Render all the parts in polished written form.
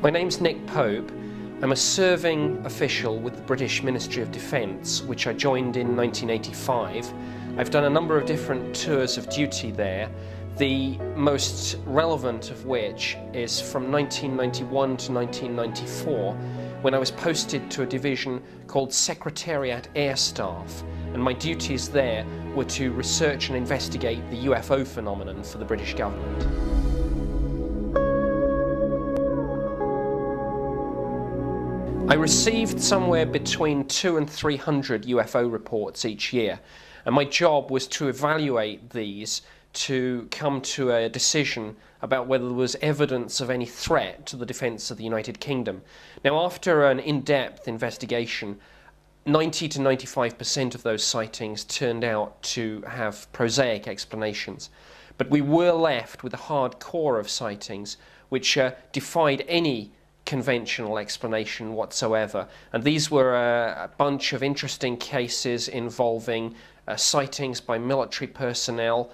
My name's Nick Pope. I'm a serving official with the British Ministry of Defence, which I joined in 1985. I've done a number of different tours of duty there, the most relevant of which is from 1991 to 1994, when I was posted to a division called Secretariat Air Staff, and my duties there were to research and investigate the UFO phenomenon for the British government. I received somewhere between 200 and 300 UFO reports each year, and my job was to evaluate these to come to a decision about whether there was evidence of any threat to the defence of the United Kingdom. Now, after an in-depth investigation, 90 to 95% of those sightings turned out to have prosaic explanations, but we were left with a hard core of sightings which defied any conventional explanation whatsoever, and these were a bunch of interesting cases involving sightings by military personnel,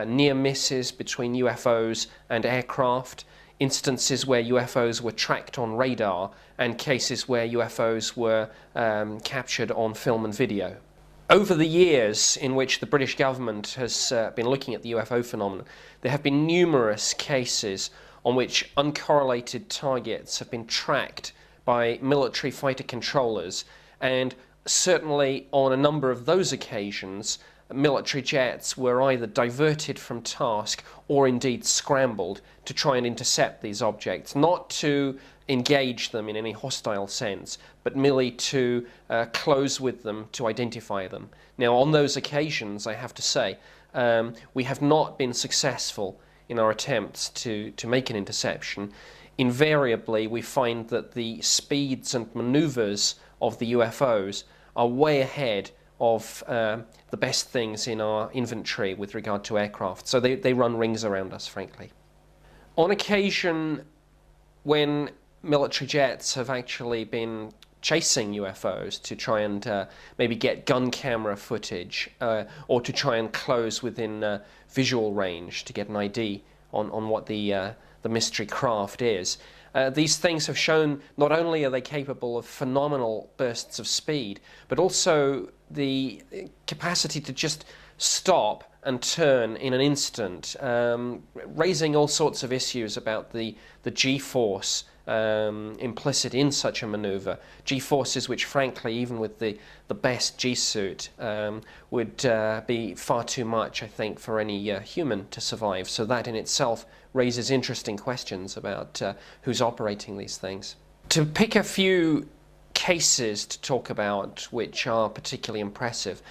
near misses between UFOs and aircraft, instances where UFOs were tracked on radar, and cases where UFOs were captured on film and video. Over the years in which the British government has been looking at the UFO phenomenon, there have been numerous cases on which uncorrelated targets have been tracked by military fighter controllers, and certainly on a number of those occasions military jets were either diverted from task or indeed scrambled to try and intercept these objects, not to engage them in any hostile sense, but merely to close with them to identify them. Now, on those occasions, I have to say, we have not been successful in our attempts to make an interception. Invariably, we find that the speeds and maneuvers of the UFOs are way ahead of the best things in our inventory with regard to aircraft. So they run rings around us, frankly. On occasion, when military jets have actually been chasing UFOs to try and maybe get gun camera footage or to try and close within visual range to get an ID on what the mystery craft is. These things have shown not only are they capable of phenomenal bursts of speed, but also the capacity to just stop and turn in an instant, raising all sorts of issues about the G-force implicit in such a maneuver. G-forces which, frankly, even with the best G-suit, would be far too much, I think, for any human to survive. So that in itself raises interesting questions about who's operating these things. To pick a few cases to talk about which are particularly impressive,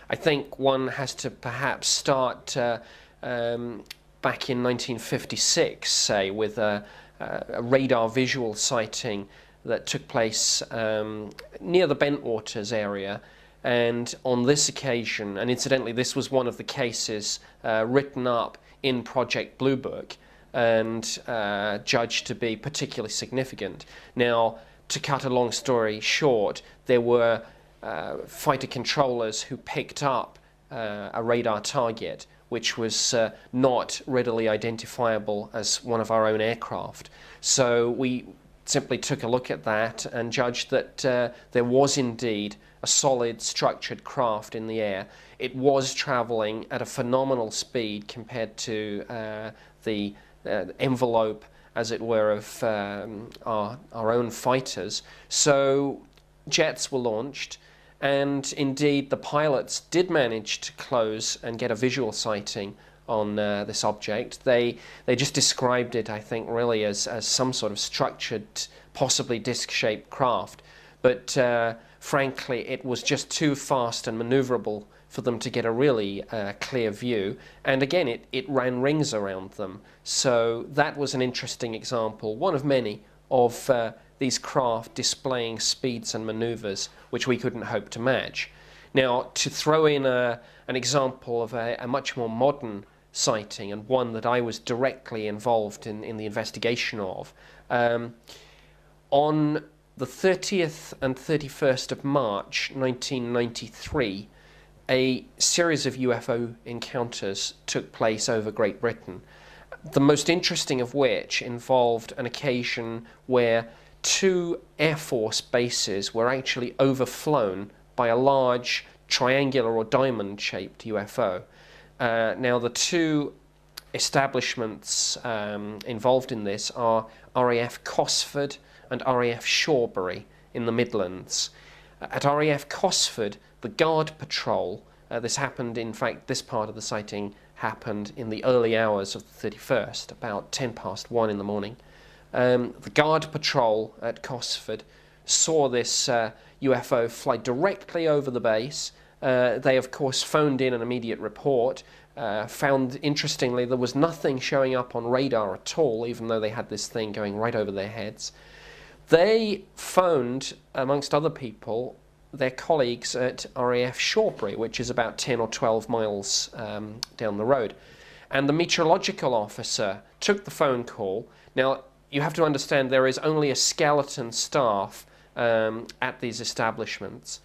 I think one has to perhaps start back in 1956, say, with a radar visual sighting that took place near the Bentwaters area. And on this occasion, and incidentally this was one of the cases written up in Project Blue Book and judged to be particularly significant. Now, to cut a long story short, there were fighter controllers who picked up a radar target which was not readily identifiable as one of our own aircraft. So we simply took a look at that and judged that there was indeed a solid structured craft in the air. It was travelling at a phenomenal speed compared to the envelope, as it were, of our own fighters. So jets were launched, and indeed the pilots did manage to close and get a visual sighting on this object. They just described it, I think, really as some sort of structured, possibly disc-shaped craft. But frankly, it was just too fast and maneuverable for them to get a really clear view. And again, it ran rings around them. So that was an interesting example, one of many, of these craft displaying speeds and maneuvers which we couldn't hope to match. Now, to throw in an example of a much more modern sighting, and one that I was directly involved in the investigation of, on the 30th and 31st of March 1993, a series of UFO encounters took place over Great Britain. The most interesting of which involved an occasion where 2 Air Force bases were actually overflown by a large triangular or diamond-shaped UFO. Now, the 2 establishments involved in this are RAF Cosford and RAF Shawbury in the Midlands. At RAF Cosford, the Guard Patrol, this happened, in fact, this part of the sighting happened in the early hours of the 31st, about 1:10 in the morning. The Guard Patrol at Cosford saw this UFO fly directly over the base. They, of course, phoned in an immediate report, found, interestingly, there was nothing showing up on radar at all, even though they had this thing going right over their heads. They phoned, amongst other people, their colleagues at RAF Shawbury, which is about 10 or 12 miles down the road. And the meteorological officer took the phone call. Now, you have to understand there is only a skeleton staff at these establishments.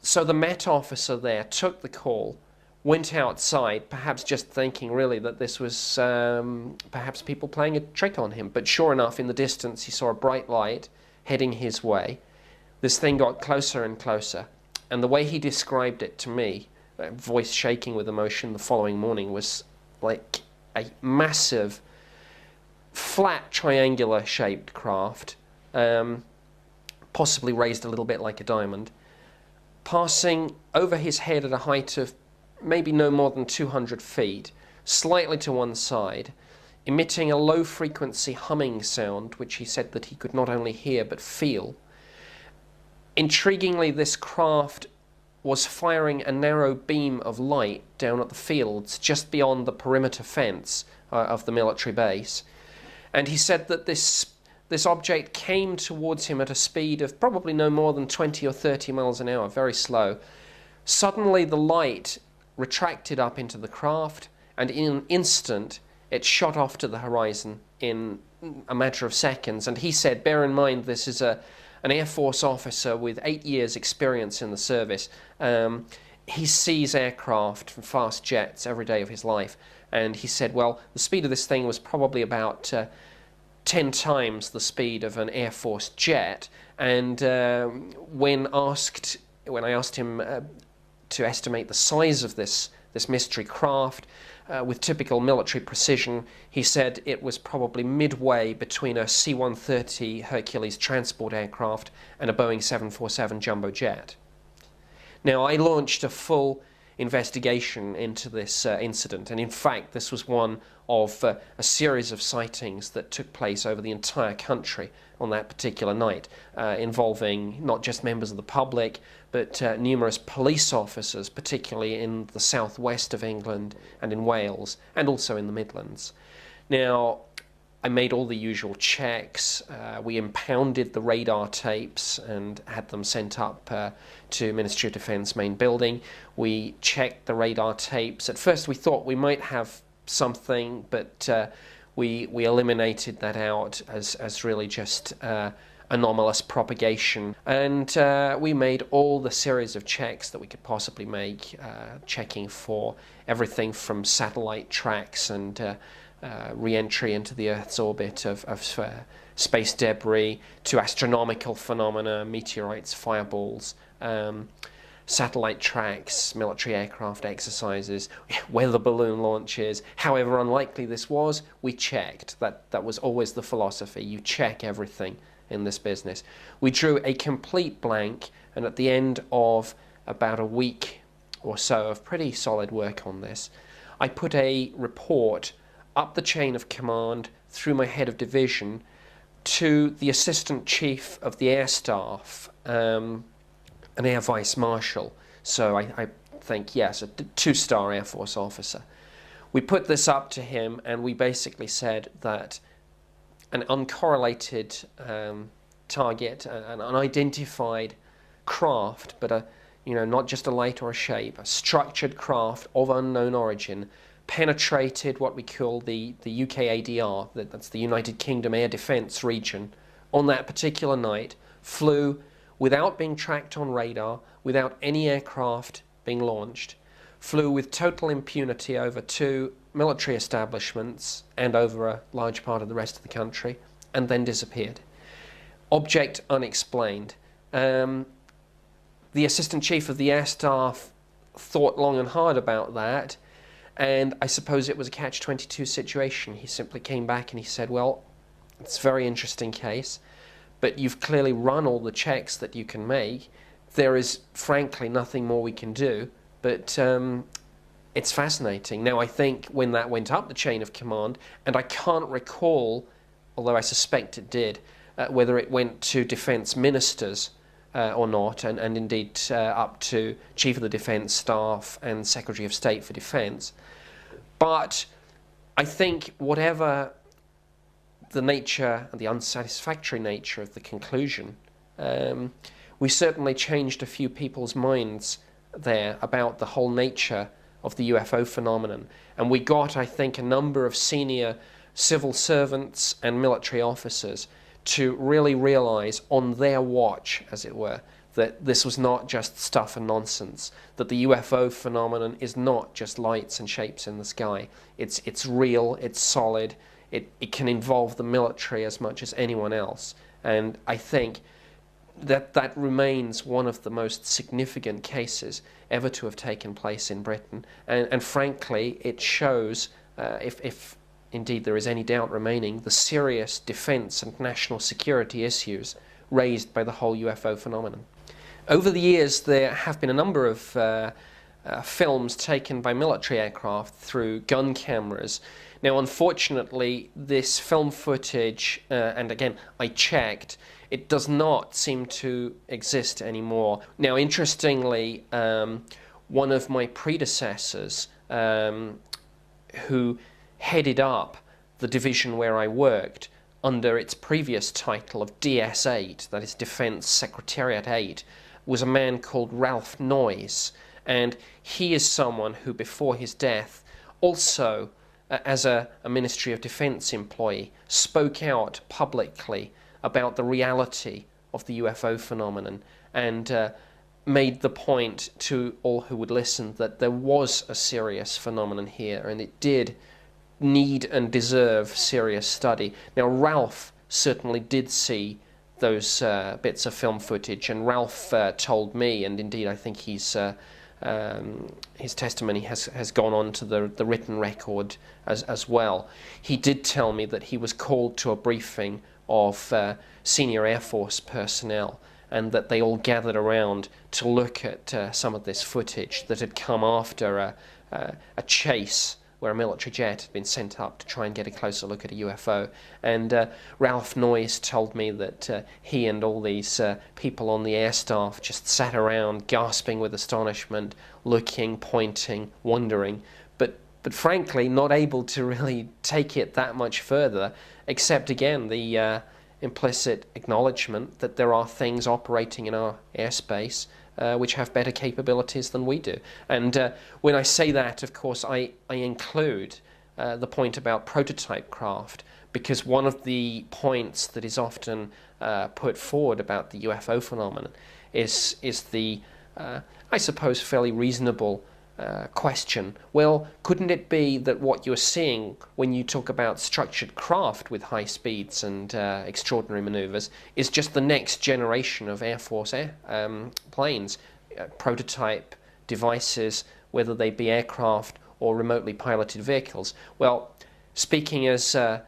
So the Met officer there took the call, went outside, perhaps just thinking really that this was perhaps people playing a trick on him. But sure enough, in the distance, he saw a bright light heading his way. This thing got closer and closer. And the way he described it to me, voice shaking with emotion the following morning, was like a massive, flat, triangular-shaped craft, possibly raised a little bit like a diamond, passing over his head at a height of maybe no more than 200 feet, slightly to one side, emitting a low-frequency humming sound, which he said that he could not only hear but feel. Intriguingly, this craft was firing a narrow beam of light down at the fields just beyond the perimeter fence of the military base. And he said that this object came towards him at a speed of probably no more than 20 or 30 miles an hour, very slow. Suddenly the light retracted up into the craft, and in an instant it shot off to the horizon in a matter of seconds. And he said, bear in mind, this is an Air Force officer with 8 years experience in the service. He sees aircraft and fast jets every day of his life. And he said, well, the speed of this thing was probably about 10 times the speed of an Air Force jet. And when I asked him to estimate the size of this mystery craft, with typical military precision, he said it was probably midway between a C-130 Hercules transport aircraft and a Boeing 747 jumbo jet. Now, I launched a full investigation into this incident, and in fact this was one of a series of sightings that took place over the entire country on that particular night, involving not just members of the public but numerous police officers, particularly in the southwest of England and in Wales, and also in the Midlands. Now, I made all the usual checks. We impounded the radar tapes and had them sent up to Ministry of Defence main building. We checked the radar tapes. At first we thought we might have something, but we eliminated that out as really just anomalous propagation. And we made all the series of checks that we could possibly make, checking for everything from satellite tracks and re-entry into the Earth's orbit of space debris to astronomical phenomena, meteorites, fireballs, satellite tracks, military aircraft exercises, weather balloon launches. However unlikely this was, we checked. That was always the philosophy. You check everything in this business. We drew a complete blank, and at the end of about a week or so of pretty solid work on this, I put a report up the chain of command through my head of division to the Assistant Chief of the Air Staff, an Air Vice Marshal. So I think, yes, a 2-star Air Force officer. We put this up to him, and we basically said that an uncorrelated target, an unidentified craft, but not just a light or a shape, a structured craft of unknown origin, penetrated what we call the UK ADR, that's the United Kingdom Air Defence region, on that particular night, flew without being tracked on radar, without any aircraft being launched, flew with total impunity over 2 military establishments and over a large part of the rest of the country, and then disappeared. Object unexplained. The Assistant Chief of the Air Staff thought long and hard about that, and I suppose it was a catch-22 situation. He simply came back and he said, well, it's a very interesting case, but you've clearly run all the checks that you can make. There is, frankly, nothing more we can do, but it's fascinating. Now, I think when that went up the chain of command, and I can't recall, although I suspect it did, whether it went to defence ministers or not, and indeed up to Chief of the Defence Staff and Secretary of State for Defence. But I think whatever the nature and the unsatisfactory nature of the conclusion, we certainly changed a few people's minds there about the whole nature of the UFO phenomenon. And we got, I think, a number of senior civil servants and military officers to really realise on their watch, as it were, that this was not just stuff and nonsense, that the UFO phenomenon is not just lights and shapes in the sky. It's real, it's solid, it can involve the military as much as anyone else. And I think that remains one of the most significant cases ever to have taken place in Britain. And frankly, it shows, if indeed there is any doubt remaining, the serious defence and national security issues raised by the whole UFO phenomenon. Over the years, there have been a number of films taken by military aircraft through gun cameras. Now, unfortunately, this film footage, and again, I checked, it does not seem to exist anymore. Now, interestingly, one of my predecessors, who headed up the division where I worked under its previous title of DS-8, that is Defence Secretariat 8, was a man called Ralph Noyes, and he is someone who, before his death, also, as a Ministry of Defence employee, spoke out publicly about the reality of the UFO phenomenon and made the point to all who would listen that there was a serious phenomenon here, and it did need and deserve serious study. Now, Ralph certainly did see those bits of film footage, and Ralph told me, and indeed I think his testimony has gone on to the written record as well. He did tell me that he was called to a briefing of senior Air Force personnel, and that they all gathered around to look at some of this footage that had come after a chase where a military jet had been sent up to try and get a closer look at a UFO. And Ralph Noyes told me that he and all these people on the air staff just sat around gasping with astonishment, looking, pointing, wondering, but frankly not able to really take it that much further, except again the implicit acknowledgement that there are things operating in our airspace which have better capabilities than we do. And when I say that, of course, I include the point about prototype craft, because one of the points that is often put forward about the UFO phenomenon is the, I suppose, fairly reasonable question. Well, couldn't it be that what you're seeing when you talk about structured craft with high speeds and extraordinary maneuvers is just the next generation of Air Force planes, prototype devices, whether they be aircraft or remotely piloted vehicles? Well, speaking as a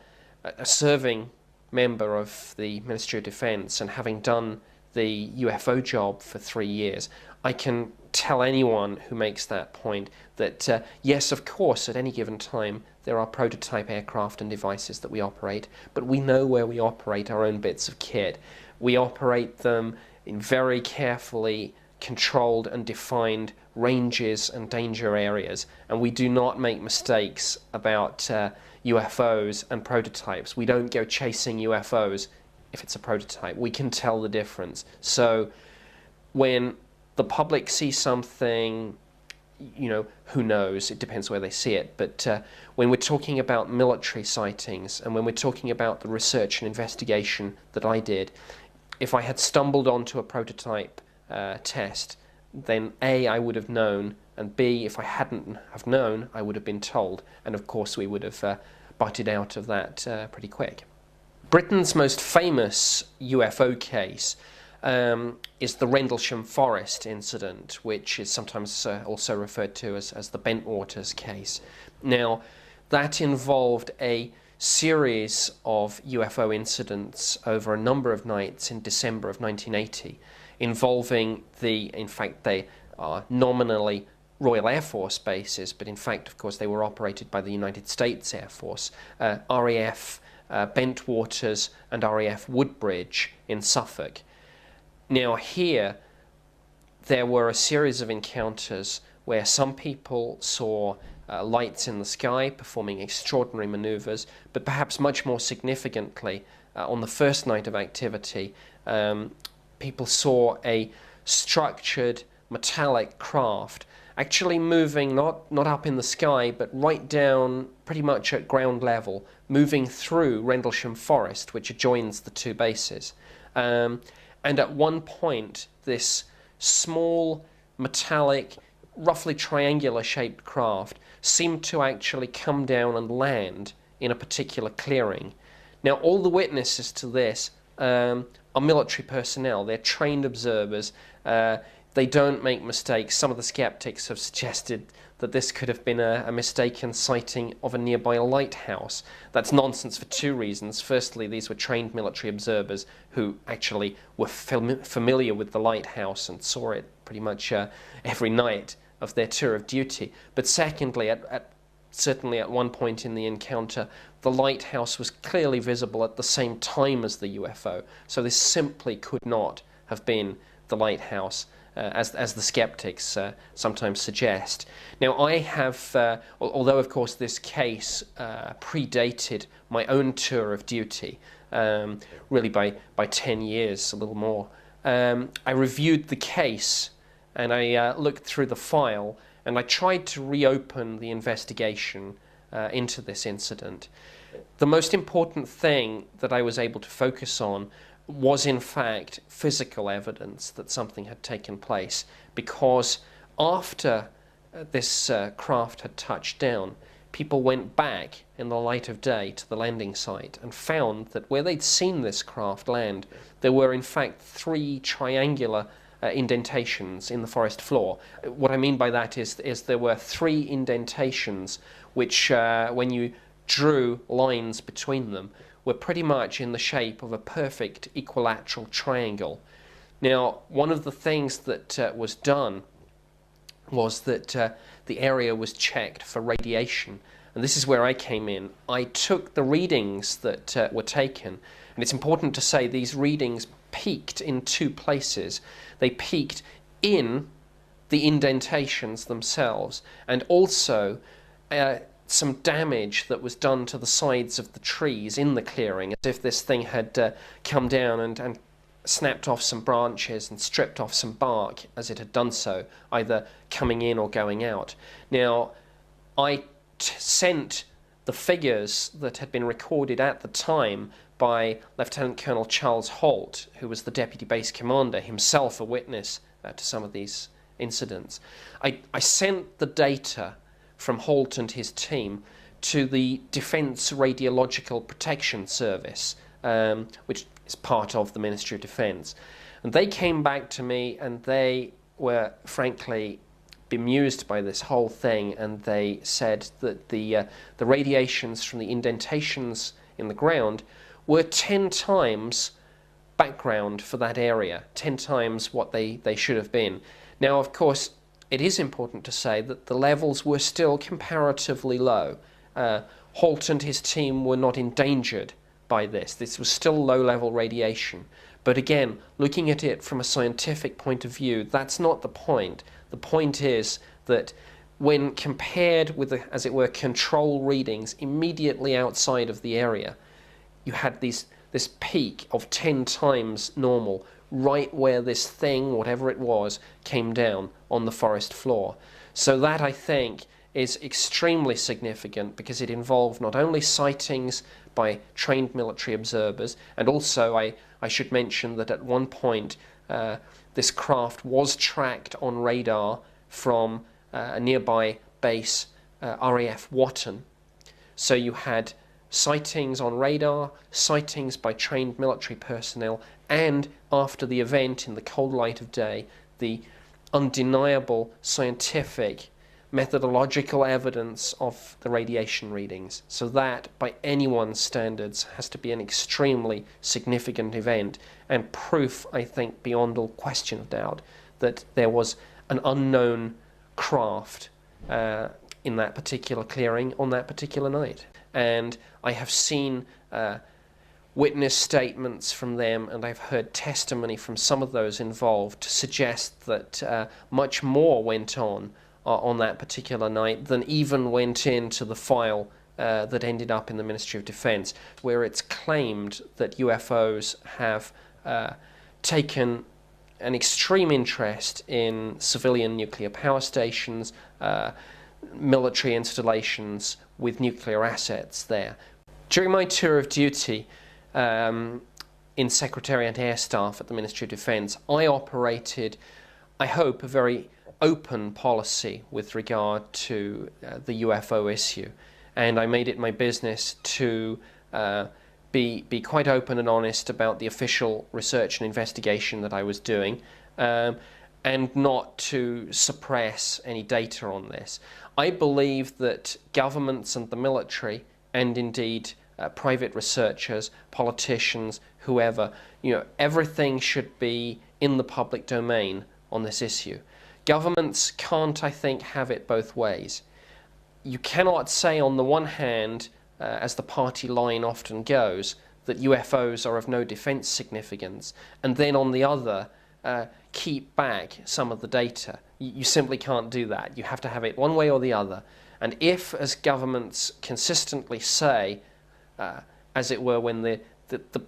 serving member of the Ministry of Defence and having done the UFO job for 3 years, I can tell anyone who makes that point that yes, of course, at any given time there are prototype aircraft and devices that we operate, but we know where we operate our own bits of kit. We operate them in very carefully controlled and defined ranges and danger areas, and we do not make mistakes about UFOs and prototypes. We don't go chasing UFOs if it's a prototype. We can tell the difference. So when the public sees something, you know, who knows, it depends where they see it, but when we're talking about military sightings and when we're talking about the research and investigation that I did, if I had stumbled onto a prototype test, then A, I would have known and B, if I hadn't have known, I would have been told, and of course we would have butted out of that pretty quick. Britain's most famous UFO case is the Rendlesham Forest incident, which is sometimes also referred to as the Bentwaters case. Now, that involved a series of UFO incidents over a number of nights in December of 1980, involving in fact, they are nominally Royal Air Force bases, but in fact, of course, they were operated by the United States Air Force, RAF Bentwaters and RAF Woodbridge in Suffolk. Now here, there were a series of encounters where some people saw lights in the sky performing extraordinary manoeuvres, but perhaps much more significantly, on the first night of activity, people saw a structured metallic craft actually moving not up in the sky, but right down pretty much at ground level, moving through Rendlesham Forest, which adjoins the two bases. And at one point, this small, metallic, roughly triangular-shaped craft seemed to actually come down and land in a particular clearing. Now, all the witnesses to this are military personnel. They're trained observers. They don't make mistakes. Some of the skeptics have suggested that this could have been a mistaken sighting of a nearby lighthouse. That's nonsense for two reasons. Firstly, these were trained military observers who actually were familiar with the lighthouse and saw it pretty much every night of their tour of duty. But secondly, certainly at one point in the encounter, the lighthouse was clearly visible at the same time as the UFO. So this simply could not have been the lighthouse, as the skeptics sometimes suggest. Now, I have, although of course this case predated my own tour of duty, really by 10 years, a little more, I reviewed the case and I looked through the file and I tried to reopen the investigation into this incident. The most important thing that I was able to focus on was in fact physical evidence that something had taken place, because after this craft had touched down, people went back in the light of day to the landing site and found that where they'd seen this craft land, there were in fact 3 triangular indentations in the forest floor. What I mean by that is there were 3 indentations which, when you drew lines between them, were pretty much in the shape of a perfect equilateral triangle. Now, one of the things that was done was that the area was checked for radiation, and this is where I came in. I took the readings that were taken, and it's important to say these readings peaked in 2 places. They peaked in the indentations themselves, and also some damage that was done to the sides of the trees in the clearing, as if this thing had come down and snapped off some branches and stripped off some bark as it had done so, either coming in or going out. Now, I sent the figures that had been recorded at the time by Lieutenant Colonel Charles Holt, who was the Deputy Base Commander, himself a witness to some of these incidents. I sent the data from Holt and his team to the Defence Radiological Protection Service, which is part of the Ministry of Defence. And they came back to me and they were frankly bemused by this whole thing, and they said that the radiations from the indentations in the ground were 10 times background for that area, 10 times what they should have been. Now, of course, it is important to say that the levels were still comparatively low. Holt and his team were not endangered by this. This was still low-level radiation. But again, looking at it from a scientific point of view, that's not the point. The point is that when compared with, as it were, control readings immediately outside of the area, you had this peak of 10 times normal, right where this thing, whatever it was, came down on the forest floor. So that, I think, is extremely significant, because it involved not only sightings by trained military observers, and also I should mention that at one point this craft was tracked on radar from a nearby base, RAF Watton. So you had sightings on radar, sightings by trained military personnel, and after the event, in the cold light of day, the undeniable scientific methodological evidence of the radiation readings. So that, by anyone's standards, has to be an extremely significant event, and proof, I think, beyond all question of doubt, that there was an unknown craft in that particular clearing on that particular night. And I have seen witness statements from them, and I've heard testimony from some of those involved to suggest that much more went on that particular night than even went into the file that ended up in the Ministry of Defence, where it's claimed that UFOs have taken an extreme interest in civilian nuclear power stations, military installations with nuclear assets there. During my tour of duty in Secretariat Air Staff at the Ministry of Defence, I operated, I hope, a very open policy with regard to the UFO issue, and I made it my business to be quite open and honest about the official research and investigation that I was doing, and not to suppress any data on this. I believe that governments and the military, and indeed private researchers, politicians, whoever, everything should be in the public domain on this issue. Governments can't, I think, have it both ways. You cannot say on the one hand, as the party line often goes, that UFOs are of no defence significance, and then on the other, keep back some of the data. You simply can't do that. You have to have it one way or the other. And if, as governments consistently say, as it were, when the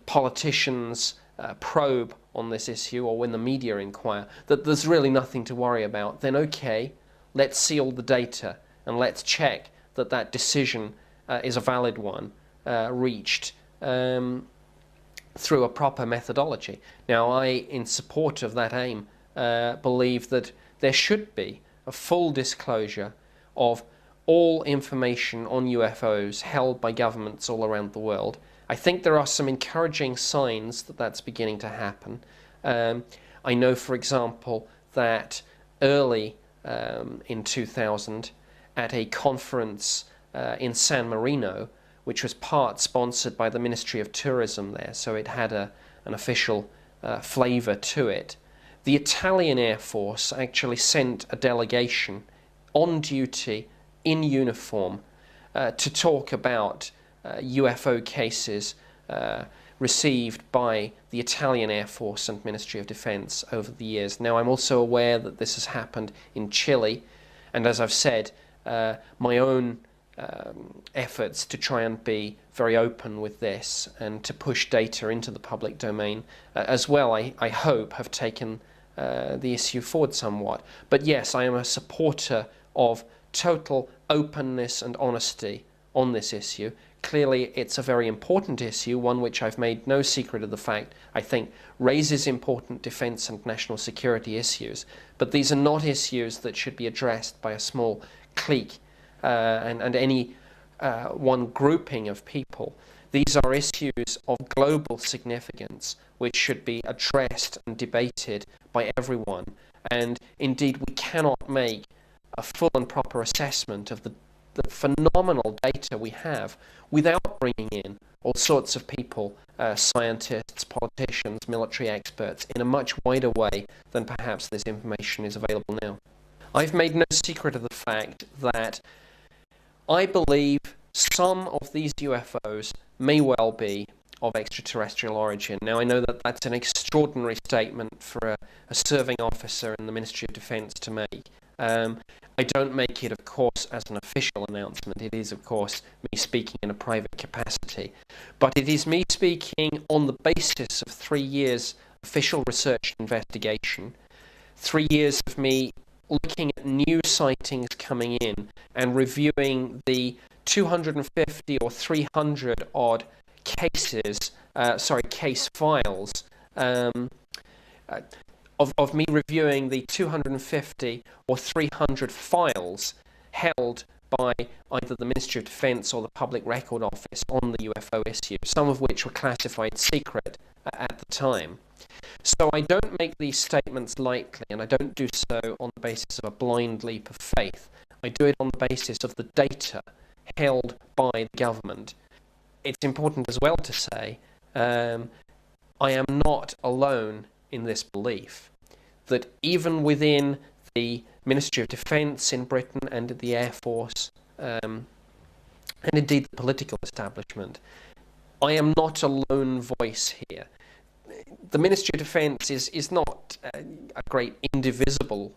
politicians probe on this issue, or when the media inquire, that there's really nothing to worry about, then okay, let's see all the data and let's check that that decision is a valid one, reached through a proper methodology. Now, I, in support of that aim, believe that there should be a full disclosure of all information on UFOs held by governments all around the world. I think there are some encouraging signs that that's beginning to happen. I know, for example, that early in 2000, at a conference in San Marino, which was part sponsored by the Ministry of Tourism there, so it had an official flavour to it, the Italian Air Force actually sent a delegation on duty in uniform to talk about UFO cases received by the Italian Air Force and Ministry of Defence over the years. Now, I'm also aware that this has happened in Chile, and as I've said, my own efforts to try and be very open with this and to push data into the public domain as well, I hope, have taken the issue forward somewhat. But yes, I am a supporter of total openness and honesty on this issue. Clearly, it's a very important issue, one which I've made no secret of the fact I think raises important defence and national security issues. But these are not issues that should be addressed by a small clique and any one grouping of people. These are issues of global significance which should be addressed and debated by everyone. And indeed, we cannot make a full and proper assessment of the phenomenal data we have without bringing in all sorts of people, scientists, politicians, military experts, in a much wider way than perhaps this information is available now. I've made no secret of the fact that I believe some of these UFOs may well be of extraterrestrial origin. Now, I know that that's an extraordinary statement for a serving officer in the Ministry of Defence to make. I don't make it, of course, as an official announcement. It is, of course, me speaking in a private capacity. But it is me speaking on the basis of 3 years official research and investigation, 3 years of me looking at new sightings coming in and reviewing the 250 or 300 odd case files. of me reviewing the 250 or 300 files held by either the Ministry of Defence or the Public Record Office on the UFO issue, some of which were classified secret at the time. So I don't make these statements lightly, and I don't do so on the basis of a blind leap of faith. I do it on the basis of the data held by the government. It's important as well to say, I am not alone in this belief that even within the Ministry of Defence in Britain and the Air Force, and indeed the political establishment, I am not a lone voice here. The Ministry of Defence is not a great indivisible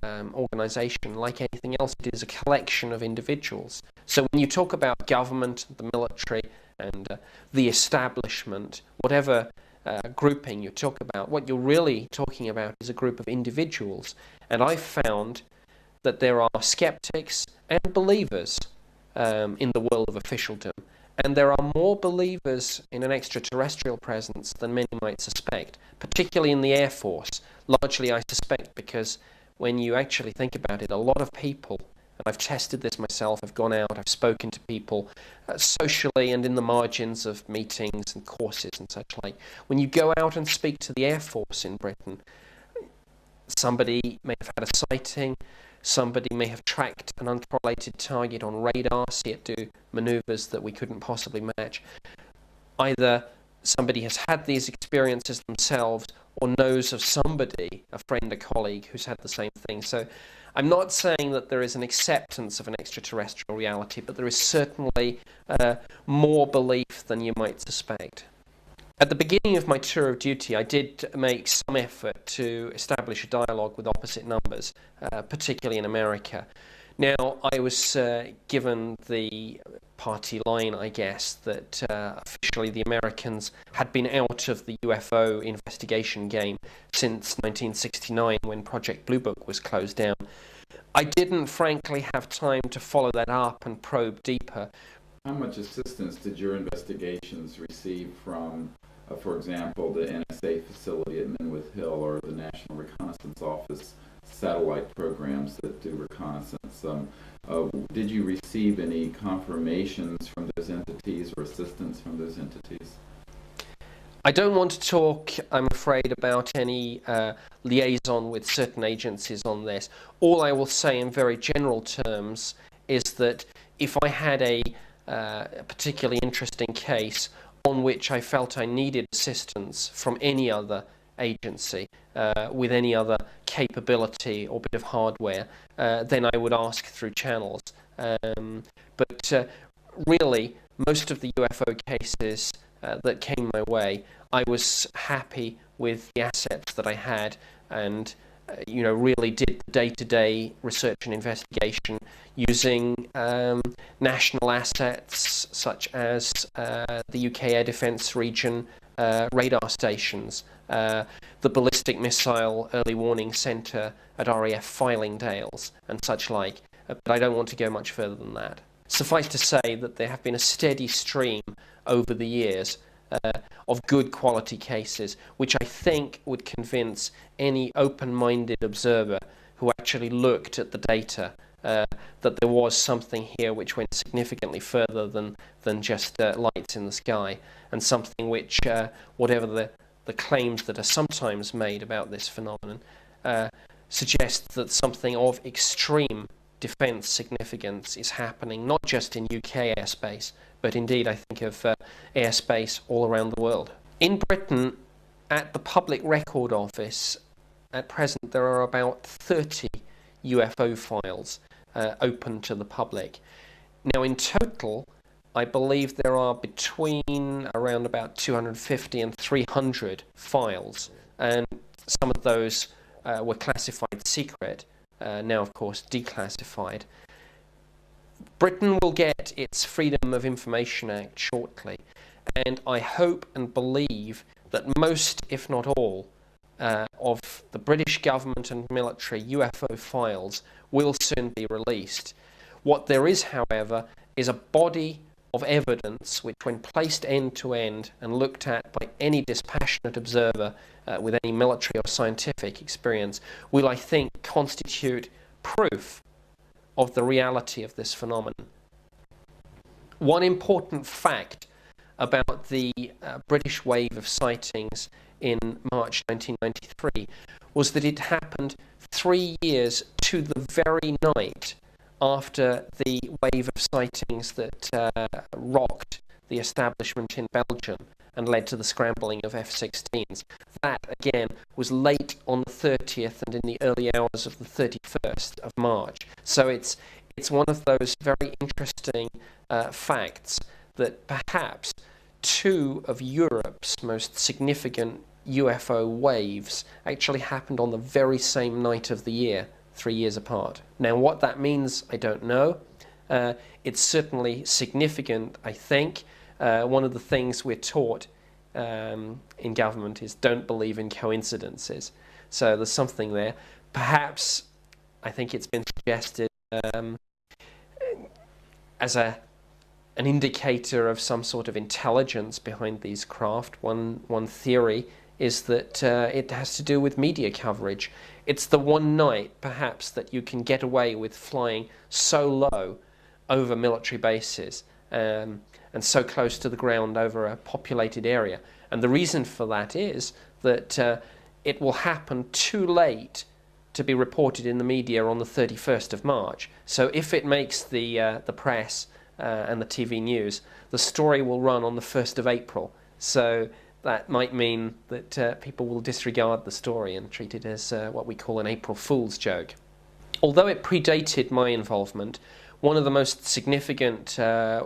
organisation like anything else. It is a collection of individuals. So when you talk about government, the military, and the establishment, whatever grouping you talk about, what you're really talking about is a group of individuals. And I've found that there are skeptics and believers in the world of officialdom. And there are more believers in an extraterrestrial presence than many might suspect, particularly in the Air Force. Largely, I suspect, because when you actually think about it, a lot of people, and I've tested this myself, I've gone out, I've spoken to people socially and in the margins of meetings and courses and such like. When you go out and speak to the Air Force in Britain, somebody may have had a sighting, somebody may have tracked an uncorrelated target on radar, see it do manoeuvres that we couldn't possibly match. Either somebody has had these experiences themselves or knows of somebody, a friend, a colleague, who's had the same thing. So I'm not saying that there is an acceptance of an extraterrestrial reality, but there is certainly more belief than you might suspect. At the beginning of my tour of duty, I did make some effort to establish a dialogue with opposite numbers, particularly in America. Now, I was given the party line, I guess, that officially the Americans had been out of the UFO investigation game since 1969, when Project Blue Book was closed down. I didn't, frankly, have time to follow that up and probe deeper. How much assistance did your investigations receive from, for example, the NSA facility at Menwith Hill or the National Reconnaissance Office satellite programs that do reconnaissance? Did you receive any confirmations from those entities or assistance from those entities? I don't want to talk, I'm afraid, about any liaison with certain agencies on this. All I will say in very general terms is that if I had a particularly interesting case on which I felt I needed assistance from any other agency with any other capability or bit of hardware, then I would ask through channels. But really, most of the UFO cases that came my way, I was happy with the assets that I had, and really did the day-to-day research and investigation using national assets such as the UK Air Defence Region radar stations, the Ballistic Missile Early Warning Centre at RAF Fylingdales and such like, but I don't want to go much further than that. Suffice to say that there have been a steady stream over the years of good quality cases, which I think would convince any open-minded observer who actually looked at the data that there was something here which went significantly further than just lights in the sky, and something which, whatever the claims that are sometimes made about this phenomenon, suggests that something of extreme defence significance is happening, not just in UK airspace, but indeed I think of airspace all around the world. In Britain, at the Public Record Office, at present there are about 30 UFO files open to the public. Now in total, I believe there are between around about 250 and 300 files, and some of those were classified secret, now of course declassified. Britain will get its Freedom of Information Act shortly, and I hope and believe that most, if not all, of the British government and military UFO files will soon be released. What there is, however, is a body of evidence which, when placed end to end and looked at by any dispassionate observer with any military or scientific experience, will, I think, constitute proof of the reality of this phenomenon. One important fact about the British wave of sightings in March 1993 was that it happened 3 years to the very night after the wave of sightings that rocked the establishment in Belgium and led to the scrambling of F-16s. That, again, was late on the 30th and in the early hours of the 31st of March. So it's one of those very interesting facts that perhaps two of Europe's most significant UFO waves actually happened on the very same night of the year, 3 years apart. Now, what that means, I don't know. It's certainly significant, I think. One of the things we're taught in government is don't believe in coincidences. So there's something there. Perhaps, I think it's been suggested as an indicator of some sort of intelligence behind these craft. One theory is that it has to do with media coverage. It's the one night, perhaps, that you can get away with flying so low over military bases and so close to the ground over a populated area. And the reason for that is that it will happen too late to be reported in the media on the 31st of March. So if it makes the press and the TV news, the story will run on the 1st of April. So that might mean that people will disregard the story and treat it as what we call an April Fool's joke. Although it predated my involvement, one of the most significant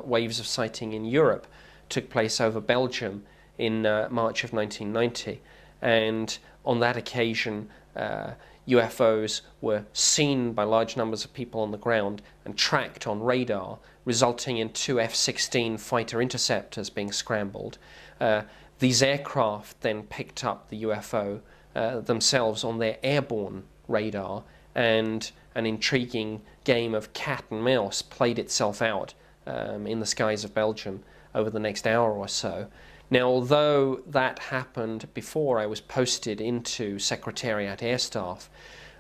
waves of sighting in Europe took place over Belgium in March of 1990. And on that occasion, UFOs were seen by large numbers of people on the ground and tracked on radar, resulting in 2 F-16 fighter interceptors being scrambled. These aircraft then picked up the UFO themselves on their airborne radar, and an intriguing game of cat and mouse played itself out in the skies of Belgium over the next hour or so. Now, although that happened before I was posted into Secretariat Air Staff,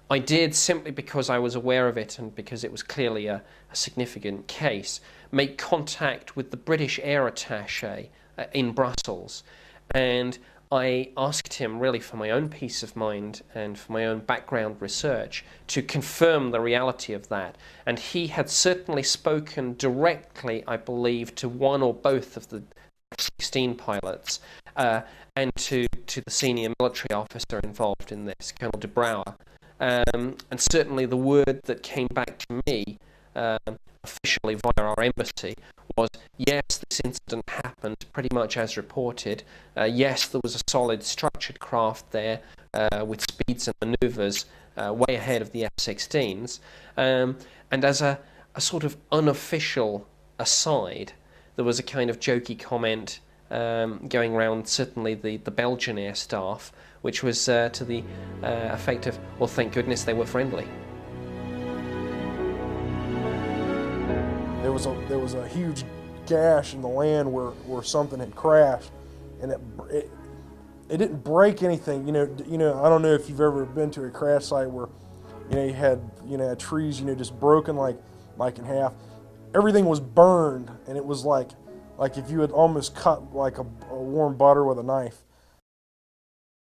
I did, simply because I was aware of it and because it was clearly a significant case, make contact with the British Air Attaché in Brussels. And I asked him, really for my own peace of mind and for my own background research, to confirm the reality of that. And he had certainly spoken directly, I believe, to one or both of the 16 pilots and to the senior military officer involved in this, Colonel de Brouwer. And certainly the word that came back to me officially via our embassy was, yes, this incident happened pretty much as reported. Yes, there was a solid structured craft there with speeds and manoeuvres way ahead of the F-16s. And as a sort of unofficial aside, there was a kind of jokey comment going around, certainly the Belgian air staff, which was to the effect of, well, thank goodness they were friendly. There was a huge gash in the land where something had crashed, and it didn't break anything. You know, I don't know if you've ever been to a crash site where you had trees just broken like in half. Everything was burned, and it was like if you had almost cut like a warm butter with a knife.